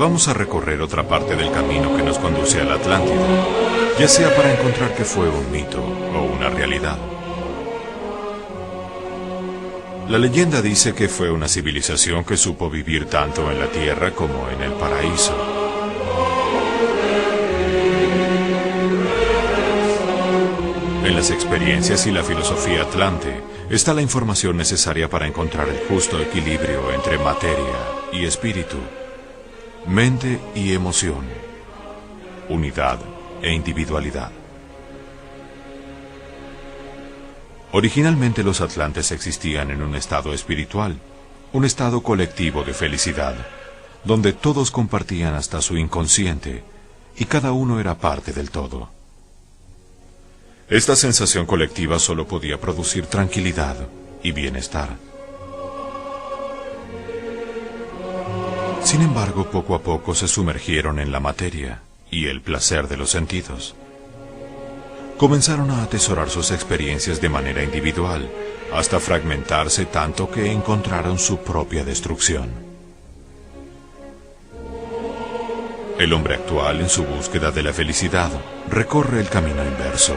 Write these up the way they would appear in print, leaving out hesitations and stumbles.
vamos a recorrer otra parte del camino que nos conduce a la Atlántida, ya sea para encontrar que fue un mito o una realidad. La leyenda dice que fue una civilización que supo vivir tanto en la tierra como en el paraíso. En las experiencias y la filosofía atlante está la información necesaria para encontrar el justo equilibrio entre materia y espíritu, mente y emoción, unidad e individualidad. Originalmente los atlantes existían en un estado espiritual, un estado colectivo de felicidad, donde todos compartían hasta su inconsciente y cada uno era parte del todo. Esta sensación colectiva solo podía producir tranquilidad y bienestar. Sin embargo, poco a poco se sumergieron en la materia y el placer de los sentidos. Comenzaron a atesorar sus experiencias de manera individual, hasta fragmentarse tanto que encontraron su propia destrucción. El hombre actual, en su búsqueda de la felicidad, recorre el camino inverso.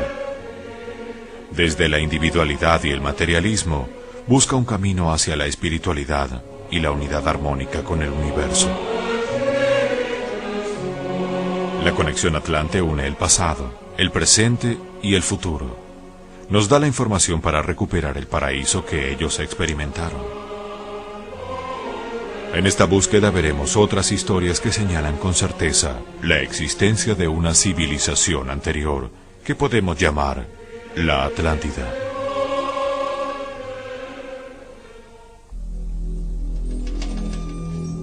Desde la individualidad y el materialismo, busca un camino hacia la espiritualidad y la unidad armónica con el universo. La conexión atlante une el pasado, el presente y el futuro. Nos da la información para recuperar el paraíso que ellos experimentaron. En esta búsqueda veremos otras historias que señalan con certeza la existencia de una civilización anterior que podemos llamar la Atlántida.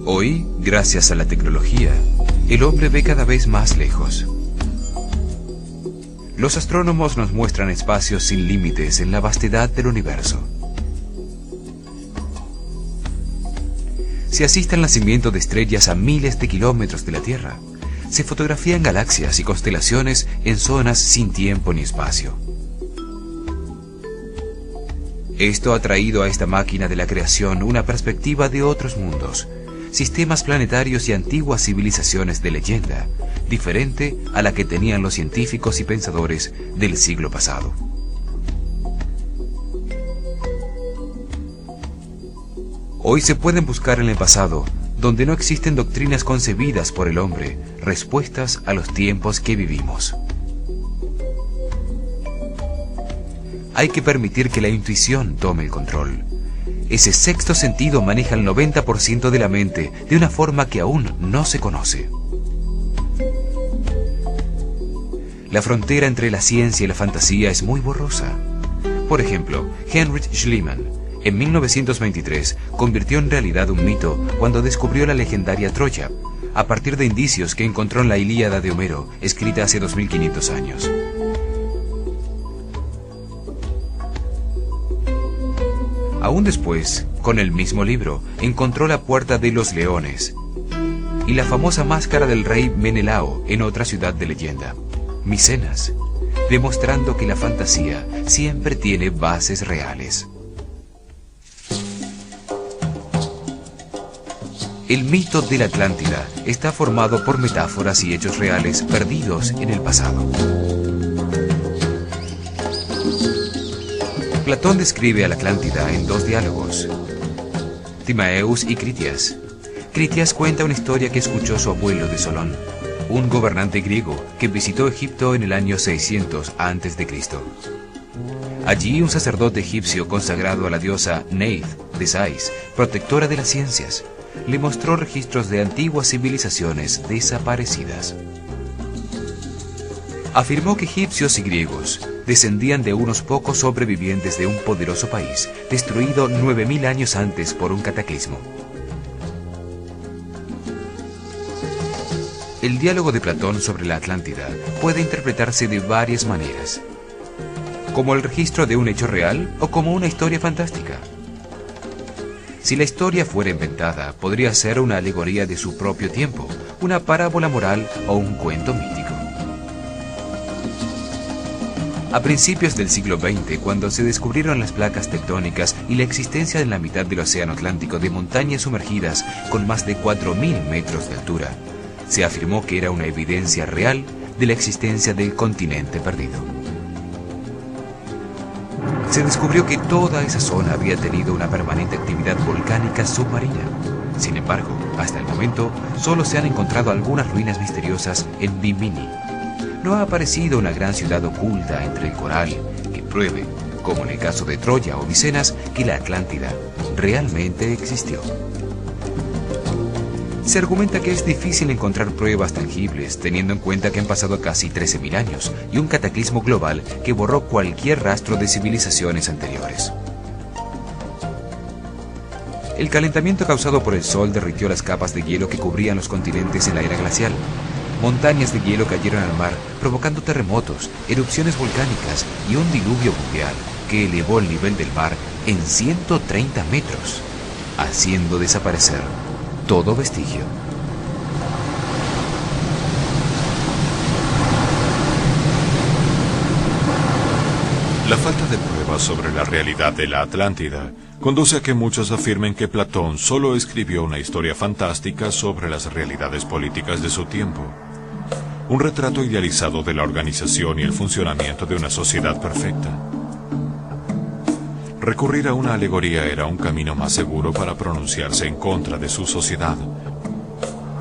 Hoy, gracias a la tecnología, el hombre ve cada vez más lejos. Los astrónomos nos muestran espacios sin límites en la vastedad del universo. Se asiste al nacimiento de estrellas a miles de kilómetros de la Tierra. Se fotografían galaxias y constelaciones en zonas sin tiempo ni espacio. Esto ha traído a esta máquina de la creación una perspectiva de otros mundos, sistemas planetarios y antiguas civilizaciones de leyenda, diferente a la que tenían los científicos y pensadores del siglo pasado. Hoy se pueden buscar en el pasado, donde no existen doctrinas concebidas por el hombre, respuestas a los tiempos que vivimos. Hay que permitir que la intuición tome el control. Ese sexto sentido maneja el 90% de la mente de una forma que aún no se conoce. La frontera entre la ciencia y la fantasía es muy borrosa. Por ejemplo, Heinrich Schliemann, en 1923, convirtió en realidad un mito cuando descubrió la legendaria Troya, a partir de indicios que encontró en la Ilíada de Homero, escrita hace 2500 años. Aún después, con el mismo libro, encontró la Puerta de los Leones y la famosa máscara del rey Menelao en otra ciudad de leyenda, Micenas, demostrando que la fantasía siempre tiene bases reales. El mito de la Atlántida está formado por metáforas y hechos reales perdidos en el pasado. Platón describe a la Atlántida en dos diálogos, Timaeus y Critias. Critias cuenta una historia que escuchó su abuelo de Solón, un gobernante griego que visitó Egipto en el año 600 a.C. Allí un sacerdote egipcio consagrado a la diosa Neith de Sais, protectora de las ciencias, le mostró registros de antiguas civilizaciones desaparecidas. Afirmó que egipcios y griegos descendían de unos pocos sobrevivientes de un poderoso país, destruido 9000 años antes por un cataclismo. El diálogo de Platón sobre la Atlántida puede interpretarse de varias maneras, como el registro de un hecho real o como una historia fantástica. Si la historia fuera inventada, podría ser una alegoría de su propio tiempo, una parábola moral o un cuento mítico. A principios del siglo XX, cuando se descubrieron las placas tectónicas y la existencia en la mitad del océano Atlántico de montañas sumergidas con más de 4000 metros de altura, se afirmó que era una evidencia real de la existencia del continente perdido. Se descubrió que toda esa zona había tenido una permanente actividad volcánica submarina. Sin embargo, hasta el momento, solo se han encontrado algunas ruinas misteriosas en Bimini. No ha aparecido una gran ciudad oculta entre el coral que pruebe, como en el caso de Troya o Micenas, que la Atlántida realmente existió. Se argumenta que es difícil encontrar pruebas tangibles, teniendo en cuenta que han pasado casi 13.000 años y un cataclismo global que borró cualquier rastro de civilizaciones anteriores. El calentamiento causado por el Sol derritió las capas de hielo que cubrían los continentes en la era glacial. Montañas de hielo cayeron al mar, provocando terremotos, erupciones volcánicas y un diluvio mundial que elevó el nivel del mar en 130 metros, haciendo desaparecer todo vestigio. La falta de pruebas sobre la realidad de la Atlántida conduce a que muchos afirmen que Platón solo escribió una historia fantástica sobre las realidades políticas de su tiempo. Un retrato idealizado de la organización y el funcionamiento de una sociedad perfecta. Recurrir a una alegoría era un camino más seguro para pronunciarse en contra de su sociedad.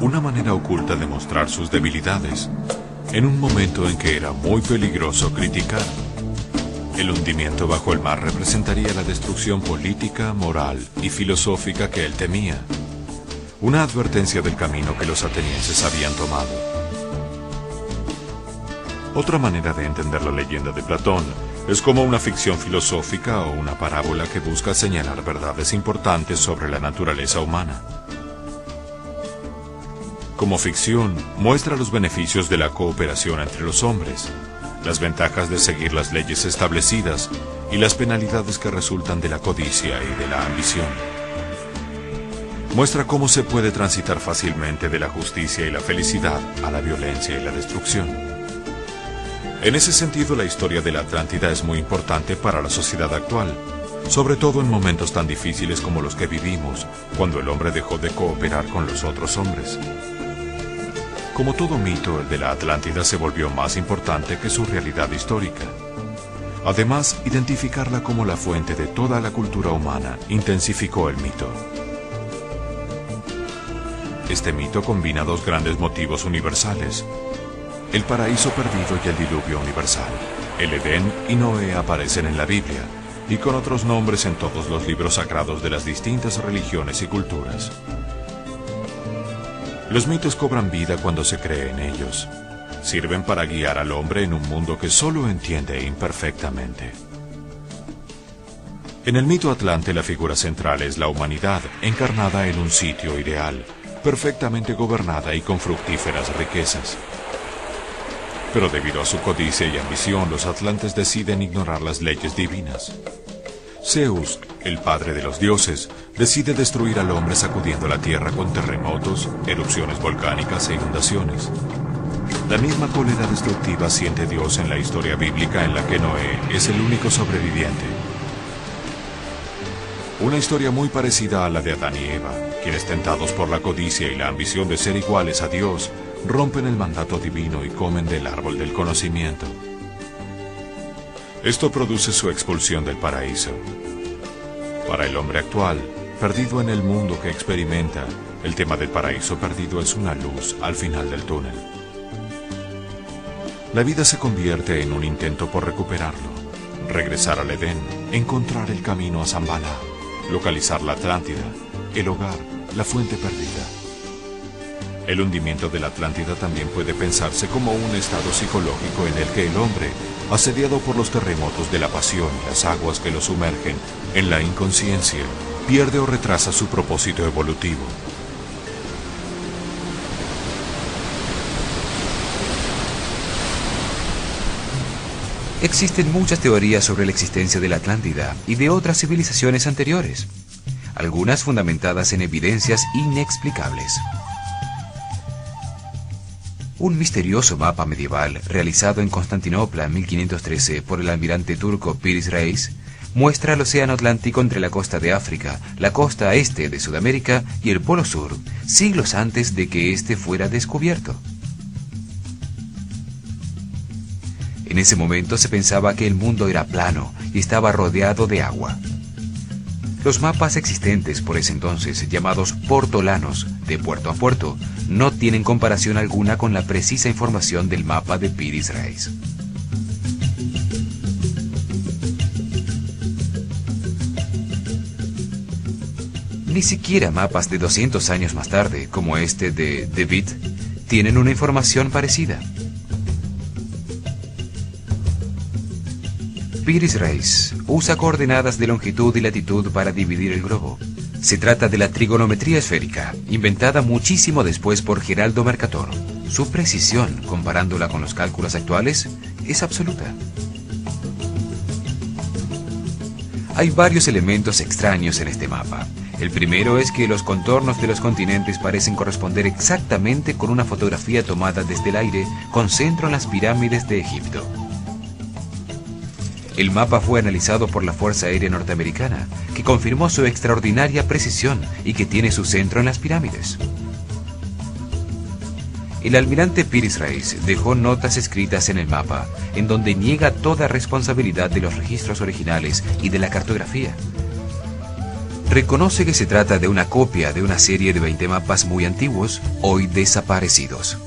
Una manera oculta de mostrar sus debilidades, en un momento en que era muy peligroso criticar. El hundimiento bajo el mar representaría la destrucción política, moral y filosófica que él temía. Una advertencia del camino que los atenienses habían tomado. Otra manera de entender la leyenda de Platón es como una ficción filosófica o una parábola que busca señalar verdades importantes sobre la naturaleza humana. Como ficción, muestra los beneficios de la cooperación entre los hombres, las ventajas de seguir las leyes establecidas y las penalidades que resultan de la codicia y de la ambición. Muestra cómo se puede transitar fácilmente de la justicia y la felicidad a la violencia y la destrucción. En ese sentido, la historia de la Atlántida es muy importante para la sociedad actual, sobre todo en momentos tan difíciles como los que vivimos, cuando el hombre dejó de cooperar con los otros hombres. Como todo mito, el de la Atlántida se volvió más importante que su realidad histórica. Además, identificarla como la fuente de toda la cultura humana intensificó el mito. Este mito combina dos grandes motivos universales: el paraíso perdido y el diluvio universal. El Edén y Noé aparecen en la Biblia, y con otros nombres en todos los libros sagrados de las distintas religiones y culturas. Los mitos cobran vida cuando se cree en ellos. Sirven para guiar al hombre en un mundo que solo entiende imperfectamente. En el mito atlante, la figura central es la humanidad, encarnada en un sitio ideal, perfectamente gobernada y con fructíferas riquezas. Pero debido a su codicia y ambición, los atlantes deciden ignorar las leyes divinas. Zeus, el padre de los dioses, decide destruir al hombre sacudiendo la tierra con terremotos, erupciones volcánicas e inundaciones. La misma cólera destructiva siente Dios en la historia bíblica en la que Noé es el único sobreviviente. Una historia muy parecida a la de Adán y Eva, quienes, tentados por la codicia y la ambición de ser iguales a Dios, rompen el mandato divino y comen del árbol del conocimiento. Esto produce su expulsión del paraíso. Para el hombre actual, perdido en el mundo que experimenta, el tema del paraíso perdido es una luz al final del túnel. La vida se convierte en un intento por recuperarlo, regresar al Edén, encontrar el camino a Zambala, localizar la Atlántida, el hogar, la fuente perdida. El hundimiento de la Atlántida también puede pensarse como un estado psicológico en el que el hombre, asediado por los terremotos de la pasión y las aguas que lo sumergen en la inconsciencia, pierde o retrasa su propósito evolutivo. Existen muchas teorías sobre la existencia de la Atlántida y de otras civilizaciones anteriores, algunas fundamentadas en evidencias inexplicables. Un misterioso mapa medieval realizado en Constantinopla en 1513 por el almirante turco Piris Reis muestra el océano Atlántico entre la costa de África, la costa este de Sudamérica y el Polo Sur, siglos antes de que éste fuera descubierto. En ese momento se pensaba que el mundo era plano y estaba rodeado de agua. Los mapas existentes por ese entonces, llamados portolanos, de puerto a puerto, no tienen comparación alguna con la precisa información del mapa de Piri-Reis. Ni siquiera mapas de 200 años más tarde, como este de De Witt, tienen una información parecida. Piri-Reis usa coordenadas de longitud y latitud para dividir el globo. Se trata de la trigonometría esférica, inventada muchísimo después por Geraldo Mercator. Su precisión, comparándola con los cálculos actuales, es absoluta. Hay varios elementos extraños en este mapa. El primero es que los contornos de los continentes parecen corresponder exactamente con una fotografía tomada desde el aire con centro en las pirámides de Egipto. El mapa fue analizado por la Fuerza Aérea Norteamericana, que confirmó su extraordinaria precisión y que tiene su centro en las pirámides. El almirante Piri-Reis dejó notas escritas en el mapa, en donde niega toda responsabilidad de los registros originales y de la cartografía. Reconoce que se trata de una copia de una serie de 20 mapas muy antiguos, hoy desaparecidos.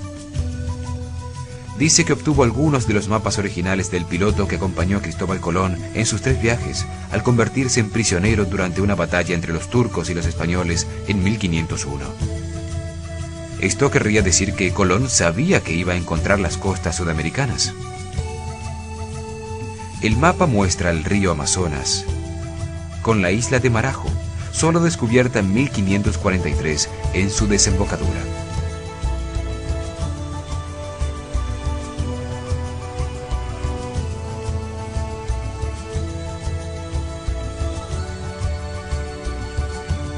Dice que obtuvo algunos de los mapas originales del piloto que acompañó a Cristóbal Colón en sus 3 viajes, al convertirse en prisionero durante una batalla entre los turcos y los españoles en 1501. Esto querría decir que Colón sabía que iba a encontrar las costas sudamericanas. El mapa muestra el río Amazonas, con la isla de Marajo, solo descubierta en 1543 en su desembocadura.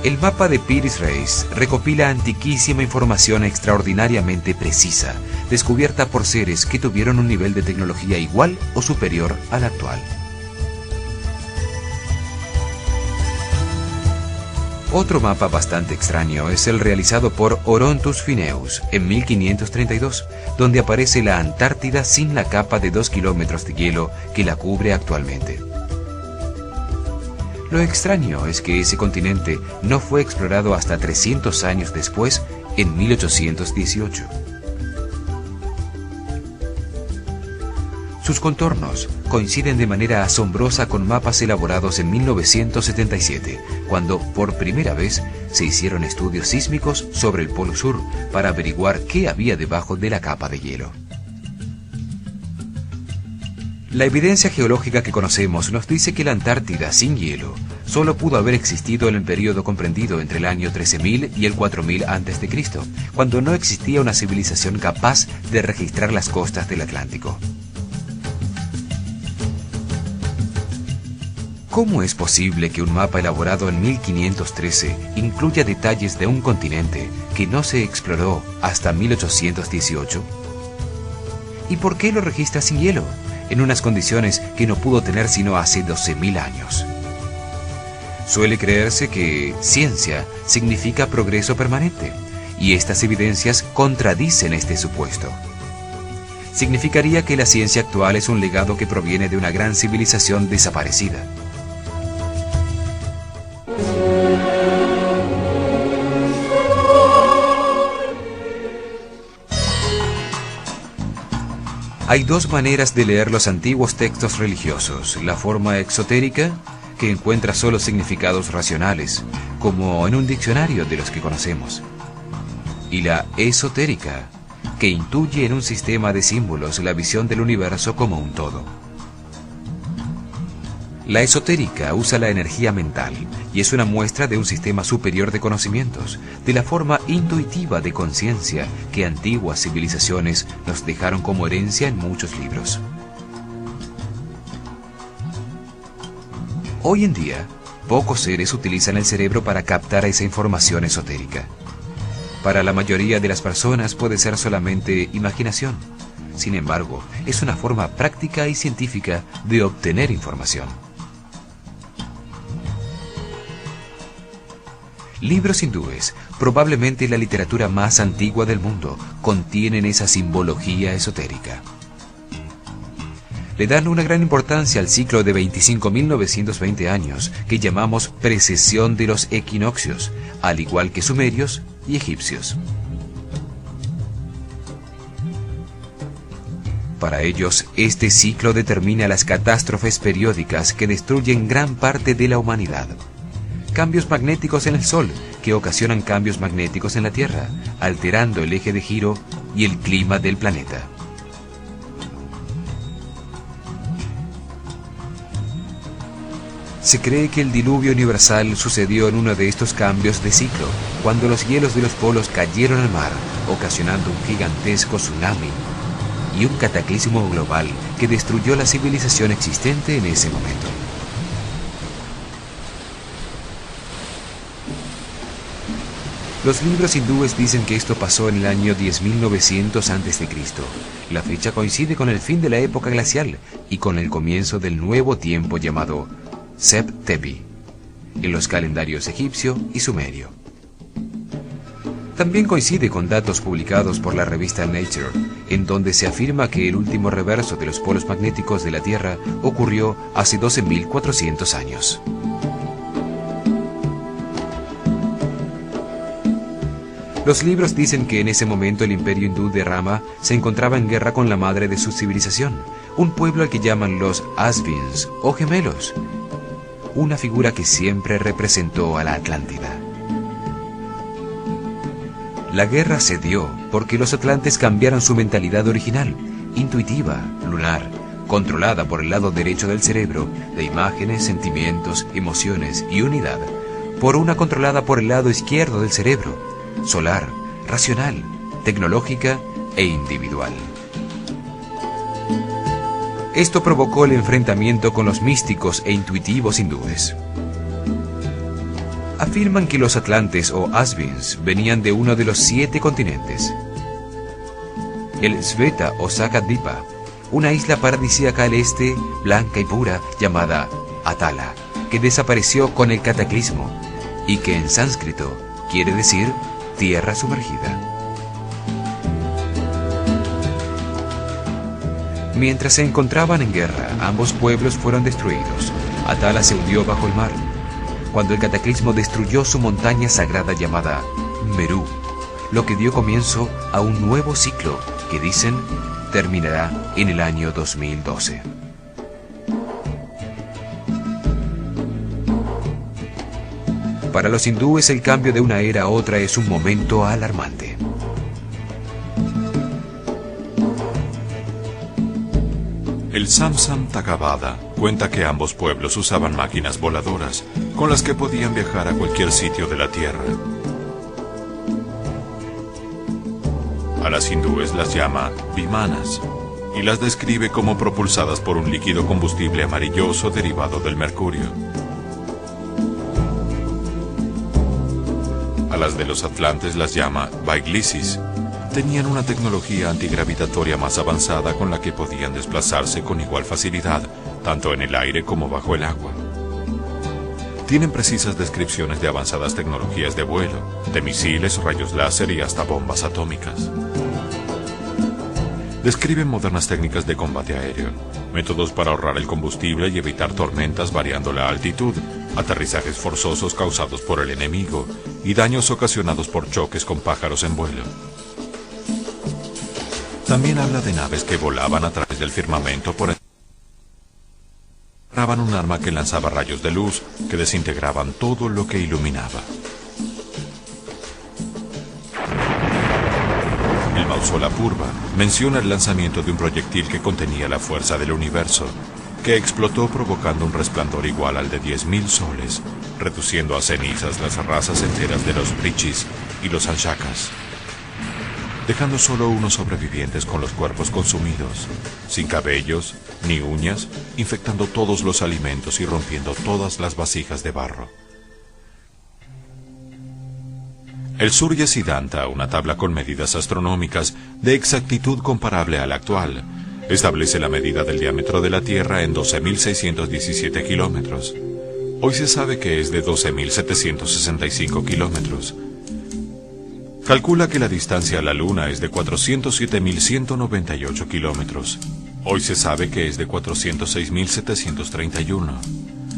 El mapa de Piri-Reis recopila antiquísima información extraordinariamente precisa, descubierta por seres que tuvieron un nivel de tecnología igual o superior al actual. Otro mapa bastante extraño es el realizado por Orontus Phineus en 1532, donde aparece la Antártida sin la capa de 2 kilómetros de hielo que la cubre actualmente. Lo extraño es que ese continente no fue explorado hasta 300 años después, en 1818. Sus contornos coinciden de manera asombrosa con mapas elaborados en 1977, cuando por primera vez se hicieron estudios sísmicos sobre el Polo Sur para averiguar qué había debajo de la capa de hielo. La evidencia geológica que conocemos nos dice que la Antártida sin hielo solo pudo haber existido en el periodo comprendido entre el año 13.000 y el 4.000 a.C., cuando no existía una civilización capaz de registrar las costas del Atlántico. ¿Cómo es posible que un mapa elaborado en 1513 incluya detalles de un continente que no se exploró hasta 1818? ¿Y por qué lo registra sin hielo, en unas condiciones que no pudo tener sino hace 12.000 años? Suele creerse que ciencia significa progreso permanente, y estas evidencias contradicen este supuesto. Significaría que la ciencia actual es un legado que proviene de una gran civilización desaparecida. Hay 2 maneras de leer los antiguos textos religiosos: la forma exotérica, que encuentra solo significados racionales, como en un diccionario de los que conocemos, y la esotérica, que intuye en un sistema de símbolos la visión del universo como un todo. La esotérica usa la energía mental y es una muestra de un sistema superior de conocimientos, de la forma intuitiva de conciencia que antiguas civilizaciones nos dejaron como herencia en muchos libros. Hoy en día, pocos seres utilizan el cerebro para captar esa información esotérica. Para la mayoría de las personas puede ser solamente imaginación. Sin embargo, es una forma práctica y científica de obtener información. Libros hindúes, probablemente la literatura más antigua del mundo, contienen esa simbología esotérica. Le dan una gran importancia al ciclo de 25.920 años que llamamos precesión de los equinoccios, al igual que sumerios y egipcios. Para ellos, este ciclo determina las catástrofes periódicas que destruyen gran parte de la humanidad. Cambios magnéticos en el Sol, que ocasionan cambios magnéticos en la Tierra, alterando el eje de giro y el clima del planeta. Se cree que el diluvio universal sucedió en uno de estos cambios de ciclo, cuando los hielos de los polos cayeron al mar, ocasionando un gigantesco tsunami y un cataclismo global que destruyó la civilización existente en ese momento. Los libros hindúes dicen que esto pasó en el año 10.900 a.C. La fecha coincide con el fin de la época glacial y con el comienzo del nuevo tiempo llamado Sep-Tepi, en los calendarios egipcio y sumerio. También coincide con datos publicados por la revista Nature, en donde se afirma que el último reverso de los polos magnéticos de la Tierra ocurrió hace 12.400 años. Los libros dicen que en ese momento el imperio hindú de Rama se encontraba en guerra con la madre de su civilización, un pueblo al que llaman los Asvins o gemelos, una figura que siempre representó a la Atlántida. La guerra se dio porque los atlantes cambiaron su mentalidad original, intuitiva, lunar, controlada por el lado derecho del cerebro, de imágenes, sentimientos, emociones y unidad, por una controlada por el lado izquierdo del cerebro, solar, racional, tecnológica e individual. Esto provocó el enfrentamiento con los místicos e intuitivos hindúes. Afirman que los atlantes o Asvins venían de uno de los 7 continentes. El Sveta o Sakadvipa, una isla paradisíaca al este, blanca y pura, llamada Atala, que desapareció con el cataclismo y que en sánscrito quiere decir tierra sumergida. Mientras se encontraban en guerra, ambos pueblos fueron destruidos. Atala se hundió bajo el mar, cuando el cataclismo destruyó su montaña sagrada llamada Meru, lo que dio comienzo a un nuevo ciclo que dicen terminará en el año 2012. Para los hindúes el cambio de una era a otra es un momento alarmante. El Samsam Tagavada cuenta que ambos pueblos usaban máquinas voladoras con las que podían viajar a cualquier sitio de la Tierra. A las hindúes las llama vimanas y las describe como propulsadas por un líquido combustible amarilloso derivado del mercurio. A las de los atlantes las llama Vaiglisis. Tenían una tecnología antigravitatoria más avanzada con la que podían desplazarse con igual facilidad, tanto en el aire como bajo el agua. Tienen precisas descripciones de avanzadas tecnologías de vuelo, de misiles, rayos láser y hasta bombas atómicas. Describen modernas técnicas de combate aéreo, métodos para ahorrar el combustible y evitar tormentas variando la altitud, aterrizajes forzosos causados por el enemigo y daños ocasionados por choques con pájaros en vuelo. También habla de naves que volaban a través del firmamento por un arma que lanzaba rayos de luz que desintegraban todo lo que iluminaba. El Mausala Purva menciona el lanzamiento de un proyectil que contenía la fuerza del universo, que explotó provocando un resplandor igual al de 10.000 soles, reduciendo a cenizas las razas enteras de los Brichis y los Anshakas, dejando solo unos sobrevivientes con los cuerpos consumidos, sin cabellos ni uñas, infectando todos los alimentos y rompiendo todas las vasijas de barro. El Surya Siddhanta, una tabla con medidas astronómicas de exactitud comparable a la actual, establece la medida del diámetro de la Tierra en 12.617 kilómetros. Hoy se sabe que es de 12.765 kilómetros. Calcula que la distancia a la Luna es de 407.198 kilómetros. Hoy se sabe que es de 406.731.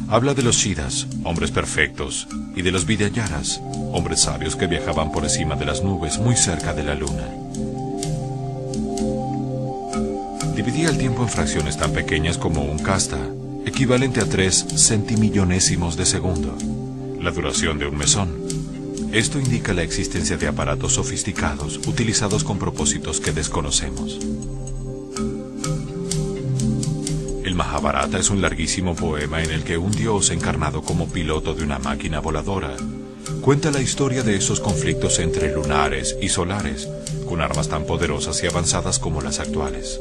Habla de los Shidas, hombres perfectos, y de los Vidyayaras, hombres sabios que viajaban por encima de las nubes muy cerca de la Luna. Dividía el tiempo en fracciones tan pequeñas como un kasta, equivalente a 3 centimillonésimos de segundo, la duración de un mesón. Esto indica la existencia de aparatos sofisticados utilizados con propósitos que desconocemos. El Mahabharata es un larguísimo poema en el que un dios encarnado como piloto de una máquina voladora cuenta la historia de esos conflictos entre lunares y solares, con armas tan poderosas y avanzadas como las actuales.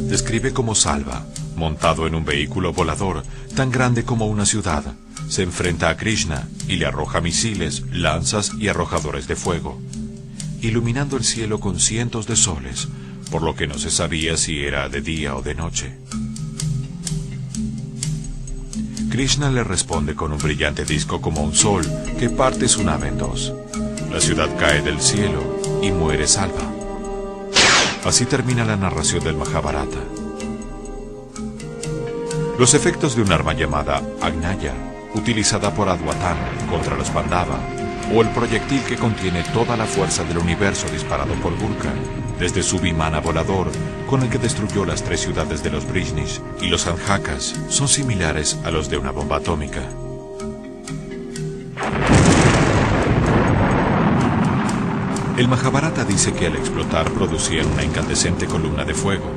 Describe cómo Salva, montado en un vehículo volador tan grande como una ciudad, se enfrenta a Krishna y le arroja misiles, lanzas y arrojadores de fuego, iluminando el cielo con cientos de soles, por lo que no se sabía si era de día o de noche. Krishna le responde con un brillante disco como un sol que parte su nave en dos. La ciudad cae del cielo y muere Salva. Así termina la narración del Mahabharata. Los efectos de un arma llamada Agnaya, utilizada por Adwatan contra los Pandava, o el proyectil que contiene toda la fuerza del universo disparado por Gurkha, desde su vimana volador, con el que destruyó las 3 ciudades de los Brishnis y los Anjakas, son similares a los de una bomba atómica. El Mahabharata dice que al explotar producían una incandescente columna de fuego,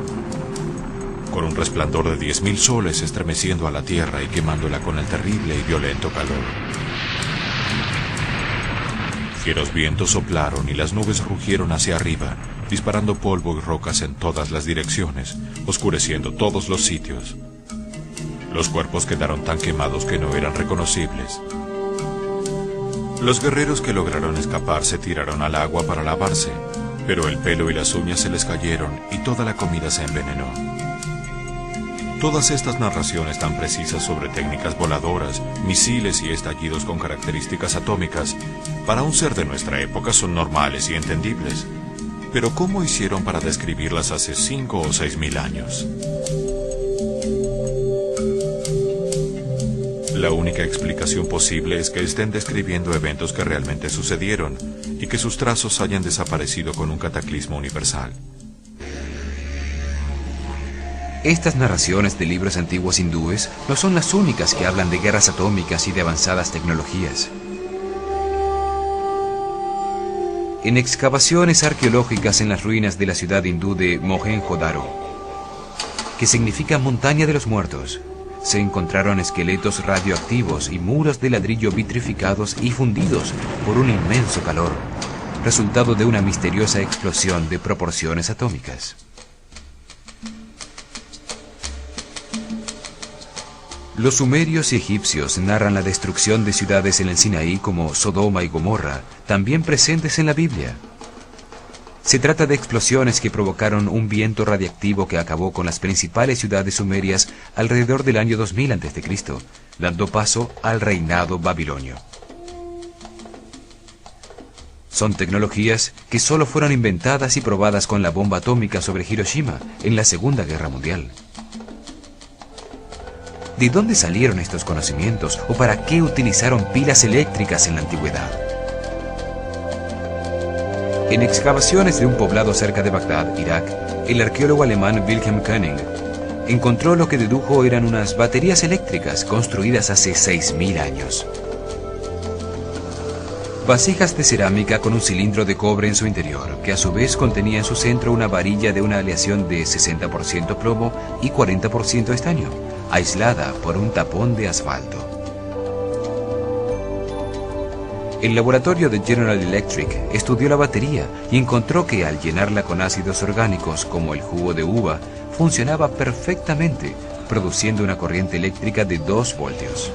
con un resplandor de 10.000 soles estremeciendo a la tierra y quemándola con el terrible y violento calor. Fieros vientos soplaron y las nubes rugieron hacia arriba, disparando polvo y rocas en todas las direcciones, oscureciendo todos los sitios. Los cuerpos quedaron tan quemados que no eran reconocibles. Los guerreros que lograron escapar se tiraron al agua para lavarse, pero el pelo y las uñas se les cayeron y toda la comida se envenenó. Todas estas narraciones tan precisas sobre técnicas voladoras, misiles y estallidos con características atómicas, para un ser de nuestra época son normales y entendibles. Pero ¿cómo hicieron para describirlas hace 5 o 6.000 años? La única explicación posible es que estén describiendo eventos que realmente sucedieron y que sus trazos hayan desaparecido con un cataclismo universal. Estas narraciones de libros antiguos hindúes no son las únicas que hablan de guerras atómicas y de avanzadas tecnologías. En excavaciones arqueológicas en las ruinas de la ciudad hindú de Mohenjo-Daro, que significa montaña de los muertos, se encontraron esqueletos radioactivos y muros de ladrillo vitrificados y fundidos por un inmenso calor, resultado de una misteriosa explosión de proporciones atómicas. Los sumerios y egipcios narran la destrucción de ciudades en el Sinaí como Sodoma y Gomorra, también presentes en la Biblia. Se trata de explosiones que provocaron un viento radiactivo que acabó con las principales ciudades sumerias alrededor del año 2000 a.C., dando paso al reinado babilonio. Son tecnologías que solo fueron inventadas y probadas con la bomba atómica sobre Hiroshima en la Segunda Guerra Mundial. ¿De dónde salieron estos conocimientos o para qué utilizaron pilas eléctricas en la antigüedad? En excavaciones de un poblado cerca de Bagdad, Irak, el arqueólogo alemán Wilhelm Koenig encontró lo que dedujo eran unas baterías eléctricas construidas hace 6.000 años. Vasijas de cerámica con un cilindro de cobre en su interior, que a su vez contenía en su centro una varilla de una aleación de 60% plomo y 40% estaño, aislada por un tapón de asfalto. El laboratorio de General Electric estudió la batería y encontró que al llenarla con ácidos orgánicos como el jugo de uva, funcionaba perfectamente, produciendo una corriente eléctrica de 2 voltios.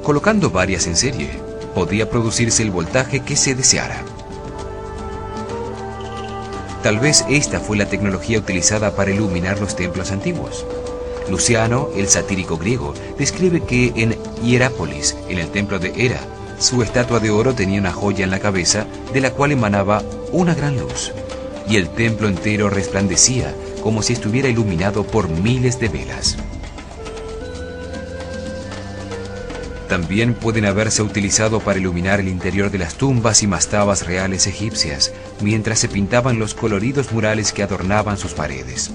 Colocando varias en serie, podía producirse el voltaje que se deseara. Tal vez esta fue la tecnología utilizada para iluminar los templos antiguos. Luciano, el satírico griego, describe que en Hierápolis, en el templo de Hera, su estatua de oro tenía una joya en la cabeza de la cual emanaba una gran luz, y el templo entero resplandecía como si estuviera iluminado por miles de velas. También pueden haberse utilizado para iluminar el interior de las tumbas y mastabas reales egipcias, mientras se pintaban los coloridos murales que adornaban sus paredes.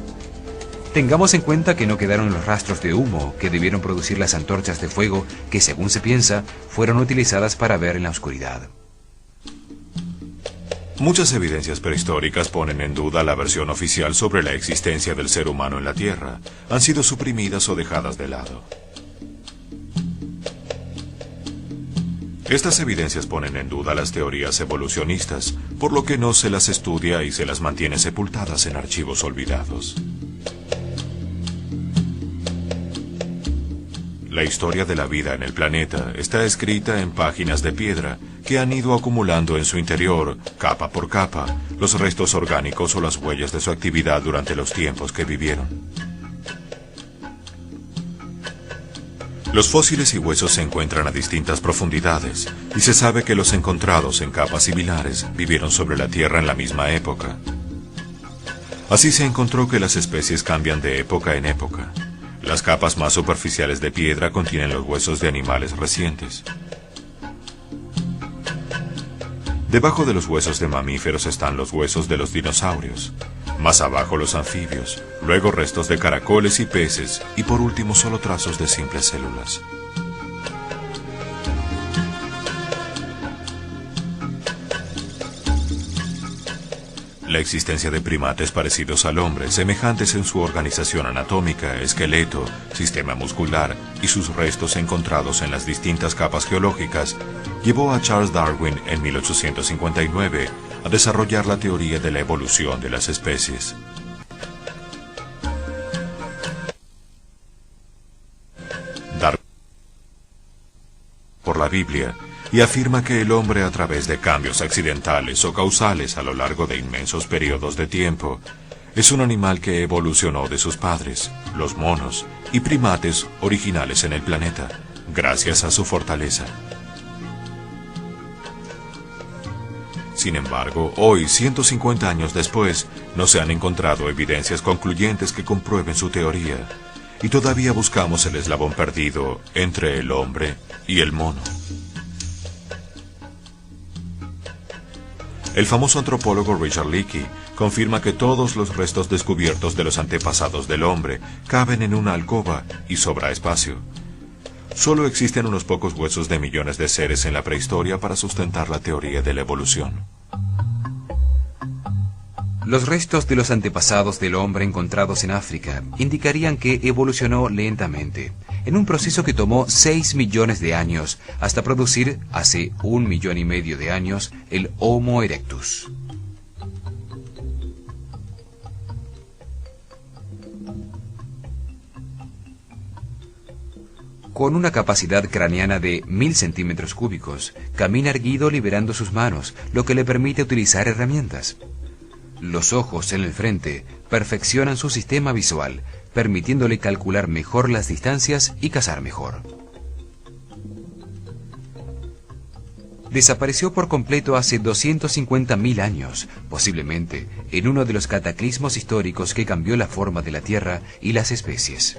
Tengamos en cuenta que no quedaron los rastros de humo que debieron producir las antorchas de fuego que, según se piensa, fueron utilizadas para ver en la oscuridad. Muchas evidencias prehistóricas ponen en duda la versión oficial sobre la existencia del ser humano en la Tierra. Han sido suprimidas o dejadas de lado. Estas evidencias ponen en duda las teorías evolucionistas, por lo que no se las estudia y se las mantiene sepultadas en archivos olvidados. La historia de la vida en el planeta está escrita en páginas de piedra que han ido acumulando en su interior, capa por capa, los restos orgánicos o las huellas de su actividad durante los tiempos que vivieron. Los fósiles y huesos se encuentran a distintas profundidades y se sabe que los encontrados en capas similares vivieron sobre la Tierra en la misma época. Así se encontró que las especies cambian de época en época. Las capas más superficiales de piedra contienen los huesos de animales recientes. Debajo de los huesos de mamíferos están los huesos de los dinosaurios. Más abajo los anfibios, luego restos de caracoles y peces, y por último solo trazos de simples células. La existencia de primates parecidos al hombre, semejantes en su organización anatómica, esqueleto, sistema muscular y sus restos encontrados en las distintas capas geológicas, llevó a Charles Darwin en 1859 a desarrollar la teoría de la evolución de las especies. Darwin por la Biblia y afirma que el hombre, a través de cambios accidentales o causales a lo largo de inmensos periodos de tiempo, es un animal que evolucionó de sus padres, los monos y primates originales en el planeta, gracias a su fortaleza. Sin embargo, hoy, 150 años después, no se han encontrado evidencias concluyentes que comprueben su teoría, y todavía buscamos el eslabón perdido entre el hombre y el mono. El famoso antropólogo Richard Leakey confirma que todos los restos descubiertos de los antepasados del hombre caben en una alcoba y sobra espacio. Solo existen unos pocos huesos de millones de seres en la prehistoria para sustentar la teoría de la evolución. Los restos de los antepasados del hombre encontrados en África indicarían que evolucionó lentamente, en un proceso que tomó 6 millones de años, hasta producir, hace 1,5 millones de años, el Homo erectus. Con una capacidad craneana de 1000 centímetros cúbicos, camina erguido liberando sus manos, lo que le permite utilizar herramientas. Los ojos en el frente perfeccionan su sistema visual, permitiéndole calcular mejor las distancias y cazar mejor. Desapareció por completo hace 250.000 años, posiblemente en uno de los cataclismos históricos que cambió la forma de la Tierra y las especies.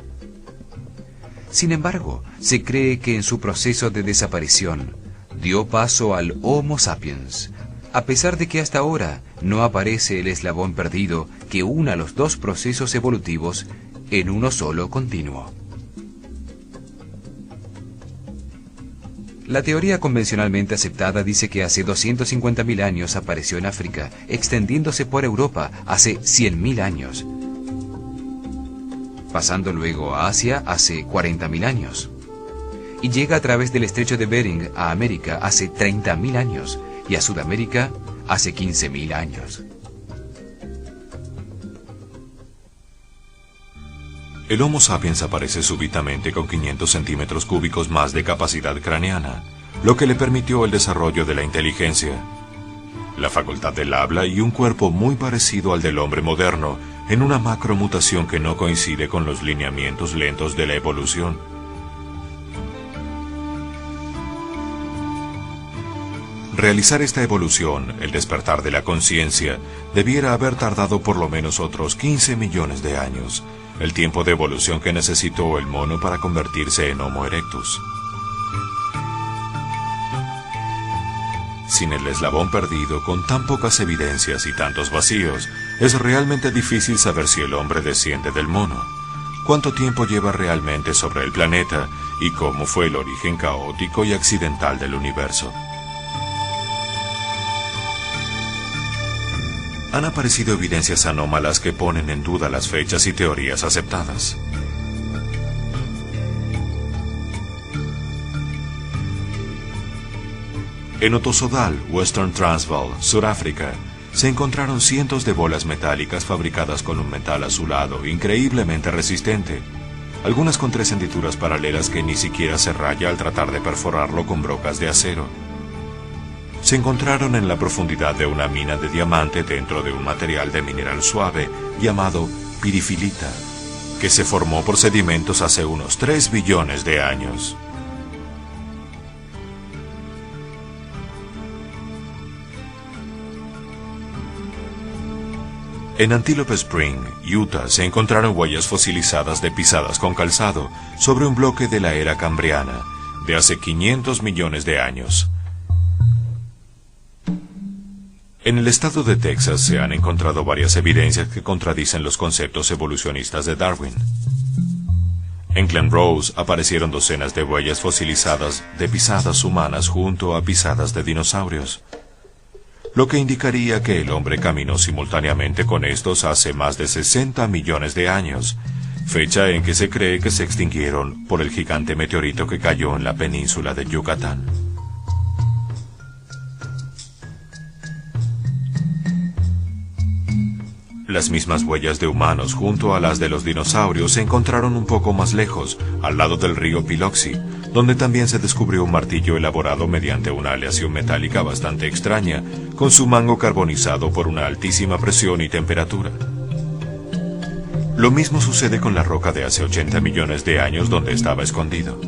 Sin embargo, se cree que en su proceso de desaparición dio paso al Homo sapiens, a pesar de que hasta ahora no aparece el eslabón perdido que una los dos procesos evolutivos en uno solo continuo. La teoría convencionalmente aceptada dice que hace 250.000 años apareció en África, extendiéndose por Europa hace 100.000 años, pasando luego a Asia hace 40.000 años, y llega a través del estrecho de Bering a América hace 30.000 años, y a Sudamérica hace 15.000 años. El Homo sapiens aparece súbitamente con 500 centímetros cúbicos más de capacidad craneana, lo que le permitió el desarrollo de la inteligencia. La facultad del habla y un cuerpo muy parecido al del hombre moderno en una macromutación que no coincide con los lineamientos lentos de la evolución. Realizar esta evolución, el despertar de la conciencia, debiera haber tardado por lo menos otros 15 millones de años, el tiempo de evolución que necesitó el mono para convertirse en Homo erectus. Sin el eslabón perdido, con tan pocas evidencias y tantos vacíos, es realmente difícil saber si el hombre desciende del mono, cuánto tiempo lleva realmente sobre el planeta y cómo fue el origen caótico y accidental del universo. Han aparecido evidencias anómalas que ponen en duda las fechas y teorías aceptadas. En Ottosodal, Western Transvaal, Sudáfrica, se encontraron cientos de bolas metálicas fabricadas con un metal azulado increíblemente resistente, algunas con 3 hendiduras paralelas que ni siquiera se raya al tratar de perforarlo con brocas de acero. Se encontraron en la profundidad de una mina de diamante dentro de un material de mineral suave llamado pirifilita, que se formó por sedimentos hace unos 3 billones de años. En Antelope Spring, Utah, se encontraron huellas fosilizadas de pisadas con calzado sobre un bloque de la era cambriana, de hace 500 millones de años. En el estado de Texas se han encontrado varias evidencias que contradicen los conceptos evolucionistas de Darwin. En Glen Rose aparecieron docenas de huellas fosilizadas de pisadas humanas junto a pisadas de dinosaurios, lo que indicaría que el hombre caminó simultáneamente con estos hace más de 60 millones de años, fecha en que se cree que se extinguieron por el gigante meteorito que cayó en la península de Yucatán. Las mismas huellas de humanos junto a las de los dinosaurios se encontraron un poco más lejos, al lado del río Biloxi, donde también se descubrió un martillo elaborado mediante una aleación metálica bastante extraña, con su mango carbonizado por una altísima presión y temperatura. Lo mismo sucede con la roca de hace 80 millones de años donde estaba escondido.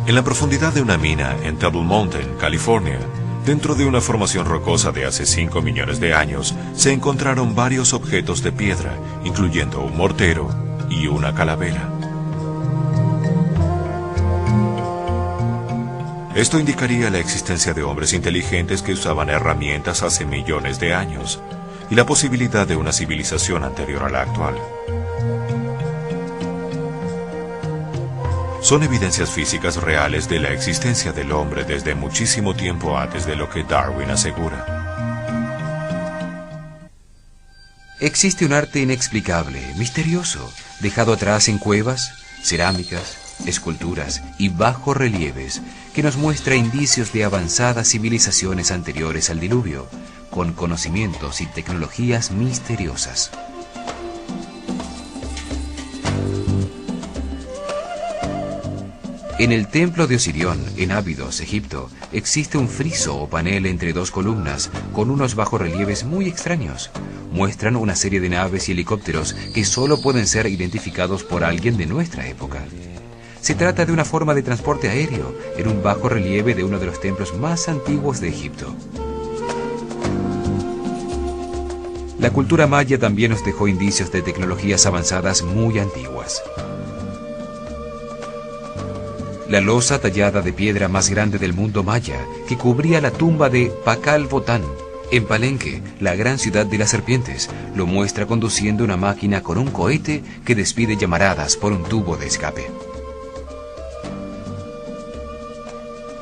En la profundidad de una mina en Table Mountain, California, dentro de una formación rocosa de hace 5 millones de años, se encontraron varios objetos de piedra, incluyendo un mortero y una calavera. Esto indicaría la existencia de hombres inteligentes que usaban herramientas hace millones de años, y la posibilidad de una civilización anterior a la actual. Son evidencias físicas reales de la existencia del hombre desde muchísimo tiempo antes de lo que Darwin asegura. Existe un arte inexplicable, misterioso, dejado atrás en cuevas, cerámicas, esculturas y bajorrelieves que nos muestra indicios de avanzadas civilizaciones anteriores al diluvio, con conocimientos y tecnologías misteriosas. En el templo de Osirión, en Abidos, Egipto, existe un friso o panel entre 2 columnas con unos bajorrelieves muy extraños. Muestran una serie de naves y helicópteros que solo pueden ser identificados por alguien de nuestra época. Se trata de una forma de transporte aéreo en un bajorrelieve de uno de los templos más antiguos de Egipto. La cultura maya también nos dejó indicios de tecnologías avanzadas muy antiguas. La losa tallada de piedra más grande del mundo maya, que cubría la tumba de Pakal Botán, en Palenque, la gran ciudad de las serpientes, lo muestra conduciendo una máquina con un cohete que despide llamaradas por un tubo de escape.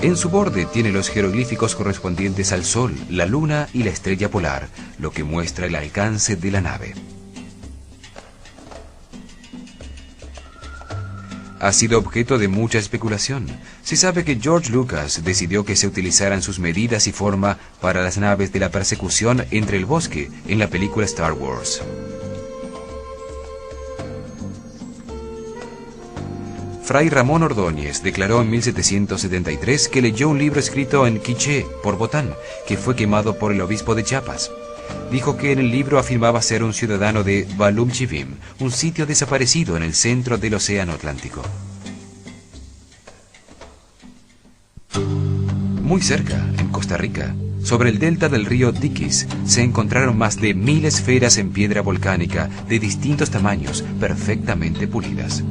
En su borde tiene los jeroglíficos correspondientes al Sol, la Luna y la estrella polar, lo que muestra el alcance de la nave. Ha sido objeto de mucha especulación. Se sabe que George Lucas decidió que se utilizaran sus medidas y forma para las naves de la persecución entre el bosque en la película Star Wars. Fray Ramón Ordóñez declaró en 1773 que leyó un libro escrito en quiché por Botán, que fue quemado por el obispo de Chiapas. dijo que en el libro afirmaba ser un ciudadano de Balumchivim, un sitio desaparecido en el centro del Océano Atlántico. Muy cerca, en Costa Rica, sobre el delta del río Diquis, se encontraron más de 1000 esferas en piedra volcánica de distintos tamaños, perfectamente pulidas.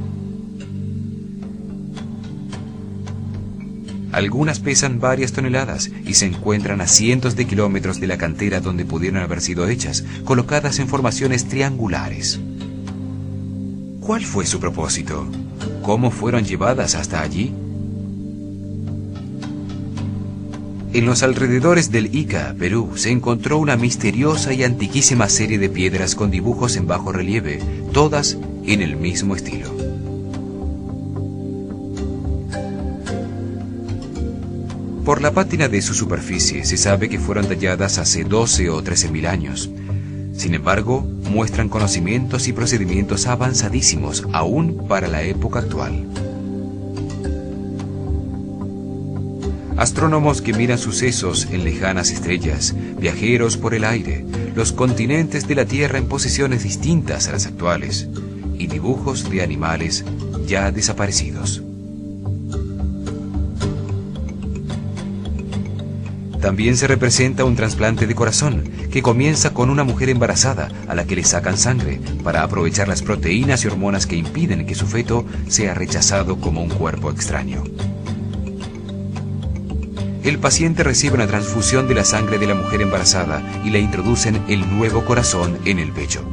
Algunas pesan varias toneladas y se encuentran a cientos de kilómetros de la cantera donde pudieron haber sido hechas, colocadas en formaciones triangulares. ¿Cuál fue su propósito? ¿Cómo fueron llevadas hasta allí? En los alrededores del Ica, Perú, se encontró una misteriosa y antiquísima serie de piedras con dibujos en bajo relieve, todas en el mismo estilo. Por la pátina de su superficie se sabe que fueron talladas hace 12 o 13.000 años. Sin embargo, muestran conocimientos y procedimientos avanzadísimos aún para la época actual. Astrónomos que miran sucesos en lejanas estrellas, viajeros por el aire, los continentes de la Tierra en posiciones distintas a las actuales, y dibujos de animales ya desaparecidos. También se representa un trasplante de corazón, que comienza con una mujer embarazada a la que le sacan sangre para aprovechar las proteínas y hormonas que impiden que su feto sea rechazado como un cuerpo extraño. El paciente recibe una transfusión de la sangre de la mujer embarazada y le introducen el nuevo corazón en el pecho.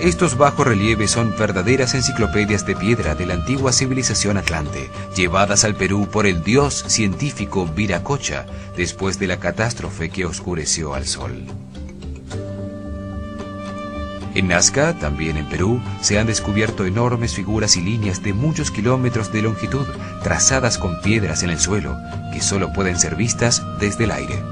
Estos bajorrelieves son verdaderas enciclopedias de piedra de la antigua civilización atlante, llevadas al Perú por el dios científico Viracocha después de la catástrofe que oscureció al sol. En Nazca, también en Perú, se han descubierto enormes figuras y líneas de muchos kilómetros de longitud, trazadas con piedras en el suelo, que solo pueden ser vistas desde el aire.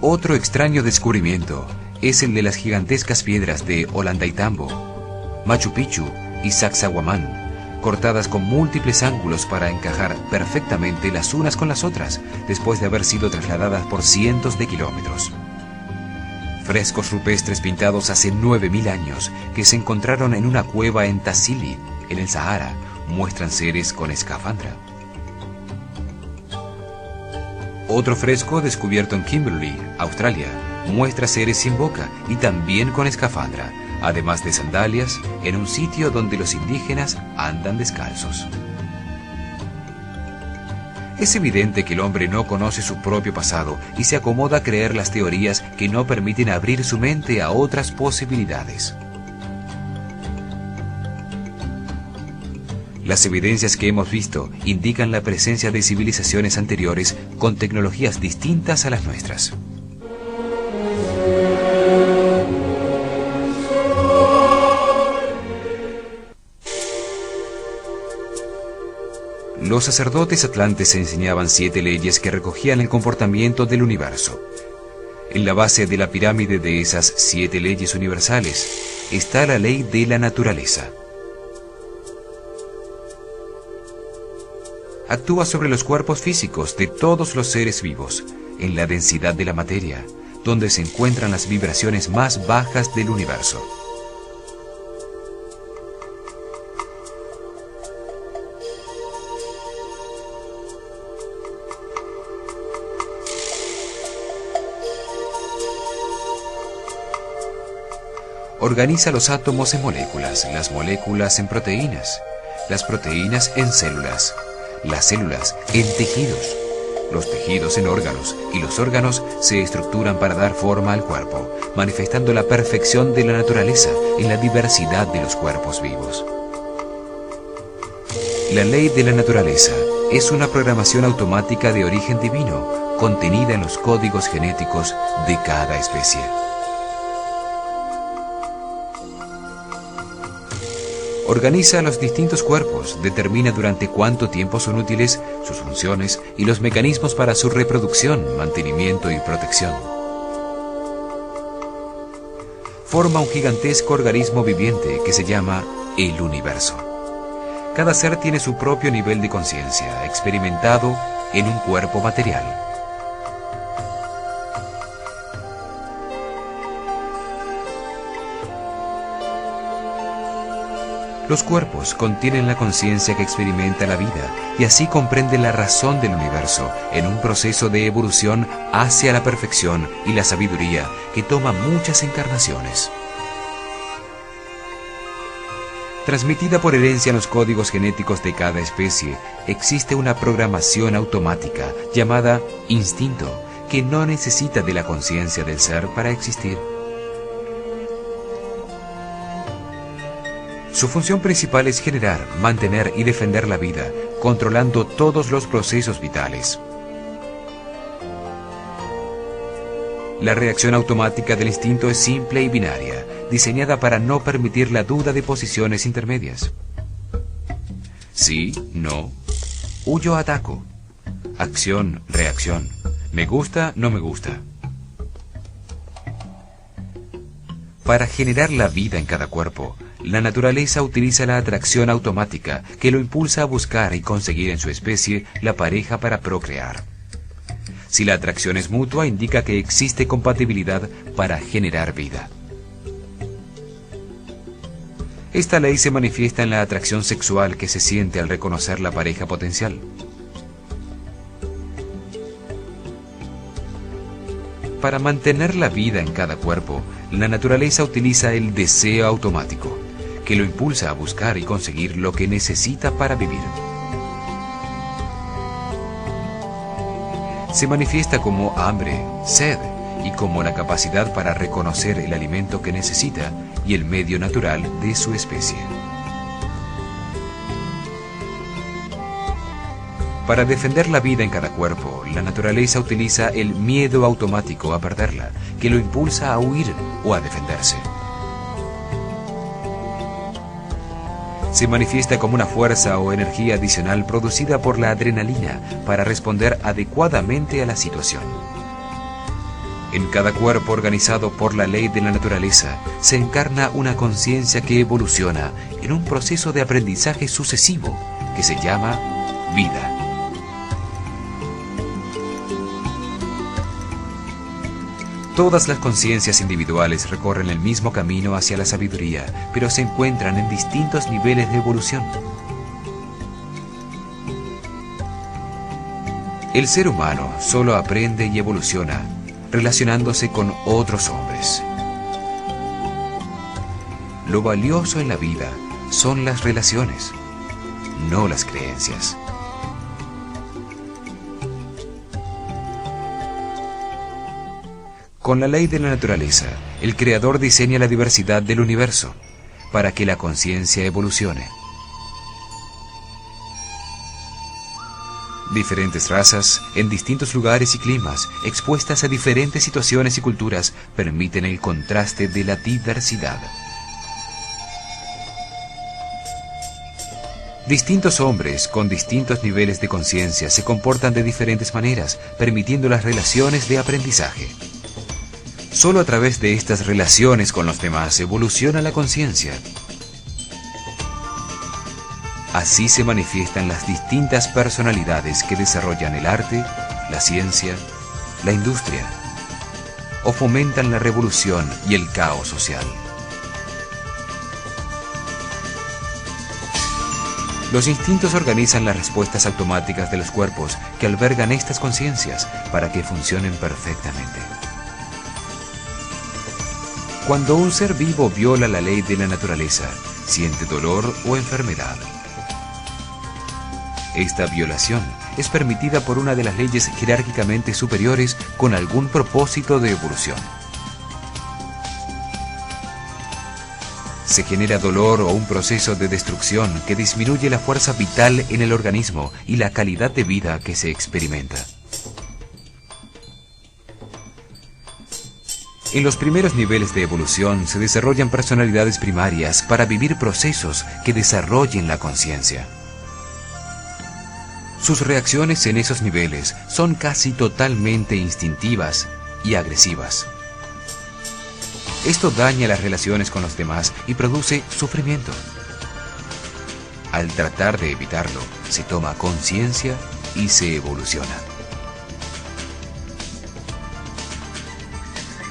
Otro extraño descubrimiento es el de las gigantescas piedras de Ollantaytambo, Machu Picchu y Sacsayhuamán, cortadas con múltiples ángulos para encajar perfectamente las unas con las otras, después de haber sido trasladadas por cientos de kilómetros. Frescos rupestres pintados hace 9.000 años, que se encontraron en una cueva en Tassili, en el Sahara, muestran seres con escafandra. Otro fresco descubierto en Kimberley, Australia, muestra seres sin boca y también con escafandra, además de sandalias, en un sitio donde los indígenas andan descalzos. Es evidente que el hombre no conoce su propio pasado y se acomoda a creer las teorías que no permiten abrir su mente a otras posibilidades. Las evidencias que hemos visto indican la presencia de civilizaciones anteriores con tecnologías distintas a las nuestras. Los sacerdotes atlantes enseñaban 7 leyes que recogían el comportamiento del universo. En la base de la pirámide de esas 7 leyes universales está la ley de la naturaleza. Actúa sobre los cuerpos físicos de todos los seres vivos, en la densidad de la materia, donde se encuentran las vibraciones más bajas del universo. Organiza los átomos en moléculas, las moléculas en proteínas, las proteínas en células, las células en tejidos, los tejidos en órganos y los órganos se estructuran para dar forma al cuerpo, manifestando la perfección de la naturaleza en la diversidad de los cuerpos vivos. La ley de la naturaleza es una programación automática de origen divino contenida en los códigos genéticos de cada especie. Organiza los distintos cuerpos, determina durante cuánto tiempo son útiles, sus funciones y los mecanismos para su reproducción, mantenimiento y protección. Forma un gigantesco organismo viviente que se llama el universo. Cada ser tiene su propio nivel de conciencia, experimentado en un cuerpo material. Los cuerpos contienen la conciencia que experimenta la vida y así comprenden la razón del universo en un proceso de evolución hacia la perfección y la sabiduría que toma muchas encarnaciones. Transmitida por herencia en los códigos genéticos de cada especie, existe una programación automática llamada instinto que no necesita de la conciencia del ser para existir. Su función principal es generar, mantener y defender la vida, controlando todos los procesos vitales. La reacción automática del instinto es simple y binaria, diseñada para no permitir la duda de posiciones intermedias. Sí, no. Huyo, ataco. Acción, reacción. Me gusta, no me gusta. Para generar la vida en cada cuerpo, la naturaleza utiliza la atracción automática que lo impulsa a buscar y conseguir en su especie la pareja para procrear. Si la atracción es mutua, indica que existe compatibilidad para generar vida. Esta ley se manifiesta en la atracción sexual que se siente al reconocer la pareja potencial. Para mantener la vida en cada cuerpo, la naturaleza utiliza el deseo automático, que lo impulsa a buscar y conseguir lo que necesita para vivir. Se manifiesta como hambre, sed y como la capacidad para reconocer el alimento que necesita y el medio natural de su especie. Para defender la vida en cada cuerpo, la naturaleza utiliza el miedo automático a perderla, que lo impulsa a huir o a defenderse. Se manifiesta como una fuerza o energía adicional producida por la adrenalina para responder adecuadamente a la situación. En cada cuerpo organizado por la ley de la naturaleza se encarna una conciencia que evoluciona en un proceso de aprendizaje sucesivo que se llama vida. Todas las conciencias individuales recorren el mismo camino hacia la sabiduría, pero se encuentran en distintos niveles de evolución. El ser humano solo aprende y evoluciona relacionándose con otros hombres. Lo valioso en la vida son las relaciones, no las creencias. Con la ley de la naturaleza, el Creador diseña la diversidad del universo para que la conciencia evolucione. Diferentes razas, en distintos lugares y climas, expuestas a diferentes situaciones y culturas, permiten el contraste de la diversidad. Distintos hombres con distintos niveles de conciencia se comportan de diferentes maneras, permitiendo las relaciones de aprendizaje. Solo a través de estas relaciones con los demás evoluciona la conciencia. Así se manifiestan las distintas personalidades que desarrollan el arte, la ciencia, la industria, o fomentan la revolución y el caos social. Los instintos organizan las respuestas automáticas de los cuerpos que albergan estas conciencias para que funcionen perfectamente. Cuando un ser vivo viola la ley de la naturaleza, siente dolor o enfermedad. Esta violación es permitida por una de las leyes jerárquicamente superiores con algún propósito de evolución. Se genera dolor o un proceso de destrucción que disminuye la fuerza vital en el organismo y la calidad de vida que se experimenta. En los primeros niveles de evolución se desarrollan personalidades primarias para vivir procesos que desarrollen la conciencia. Sus reacciones en esos niveles son casi totalmente instintivas y agresivas. Esto daña las relaciones con los demás y produce sufrimiento. Al tratar de evitarlo, se toma conciencia y se evoluciona.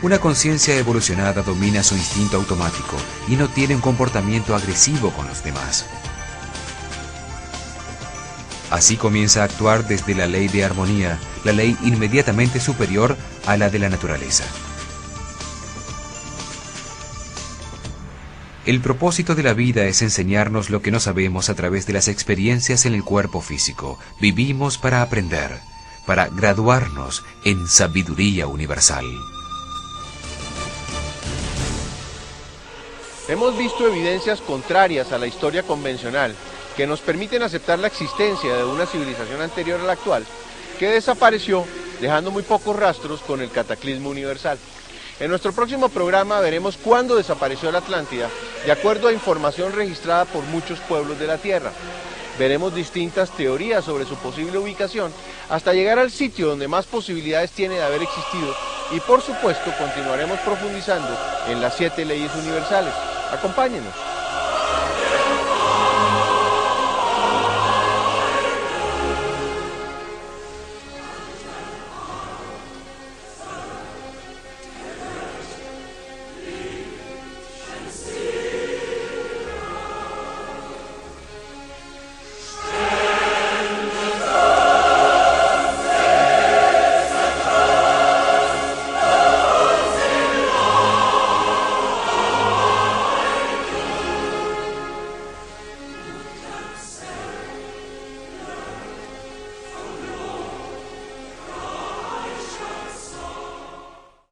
Una conciencia evolucionada domina su instinto automático y no tiene un comportamiento agresivo con los demás. Así comienza a actuar desde la ley de armonía, la ley inmediatamente superior a la de la naturaleza. El propósito de la vida es enseñarnos lo que no sabemos a través de las experiencias en el cuerpo físico. Vivimos para aprender, para graduarnos en sabiduría universal. Hemos visto evidencias contrarias a la historia convencional que nos permiten aceptar la existencia de una civilización anterior a la actual, que desapareció dejando muy pocos rastros con el cataclismo universal. En nuestro próximo programa veremos cuándo desapareció la Atlántida, de acuerdo a información registrada por muchos pueblos de la Tierra. Veremos distintas teorías sobre su posible ubicación, hasta llegar al sitio donde más posibilidades tiene de haber existido, y por supuesto continuaremos profundizando en las 7 leyes universales. Acompáñenos.